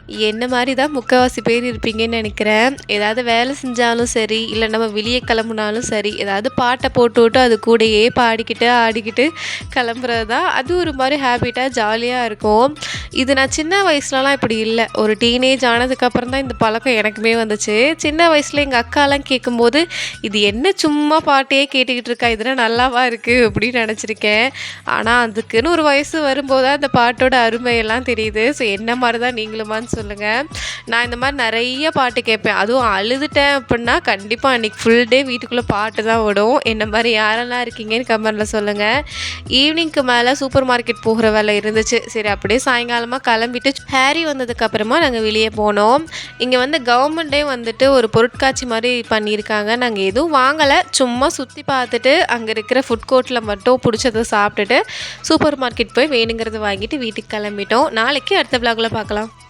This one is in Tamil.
என்ன மாரி தான் முக்காவாசி பேர் இருப்பீங்கன்னு நெனைக்கிறேன். ஏதாவது வேலை செஞ்சாலும் சரி, இல்ல நம்ம வெளிய கிளம்புனாலும் சரி, ஏதாவது பாட்ட போட்டுவிட்டு அது கூடயே பாடிக்கிட்டு, ஆடிக்கிட்டு கிளம்புறது தான். அது ஒரு மாரி ஹேபிட்டா ஜாலியா இருக்கும். இது நான் சின்ன வயசுலலாம் இப்படி இல்ல. ஒரு டீனேஜ் ஆனதுக்கப்புறம் தான் இந்த பழக்கம் எனக்குமே வந்துச்சு. சின்ன வயசுல எங்க அக்காலாம் கேட்கும்போது, "இது என்ன சும்மா பாட்டே கேட்டுக்கிட்டு இருக்கா? இதெல்லாம் நல்லாவா இருக்கு?" அப்படின்னு நெனச்சிருக்கேன். ஆனா அதுக்குன்னு ஒரு வயசு வரும்போது தான் அந்த பாட்டோட அருமையெல்லாம் தெரியுது. ஸோ என்ன மாரி தான் நீங்களுமான்னு சொல்லுங்க. நான் இந்த மாரி நெறைய பாட்டு கேட்பேன். அதுவும் அழுதுட்டேன் அப்புட்னா, கண்டிப்பா அன்னைக்கு ஃபுல் டே வீட்டுக்குள்ள பாட்டு தான் ஓடும். என்ன மாரி யாரெல்லாம் இருக்கீங்கன்னு கமெண்ட்ல சொல்லுங்க. ஈவினிங்க்கு மேல சூப்பர் மார்க்கெட் போகிற வேலை இருந்துச்சு. சரி அப்படியே சாயங்காலமா கிளம்பிட்டு ஹேரி வந்ததுக்கு அப்புறமா நாங்க வெளிய போனோம். இங்க வந்து கவர்மெண்ட்டே வந்துட்டு ஒரு பொருட்காட்சி மாரி பண்ணியிருக்காங்க. நாங்க எதுவும் வாங்கல. சும்மா சுத்தி பார்த்துட்டு, அங்க இருக்கிற ஃபுட் கோர்ட்ல மட்டும் புடிச்சத சாப்பிட்டுட்டு, சூப்பர் மார்க்கெட் போய் வேணுங்கிறத வாங்கிட்டு வீட்டுக்கு கிளம்பிட்டோம். நாளைக்கு அடுத்த விலாக்ல பார்க்கலாம்.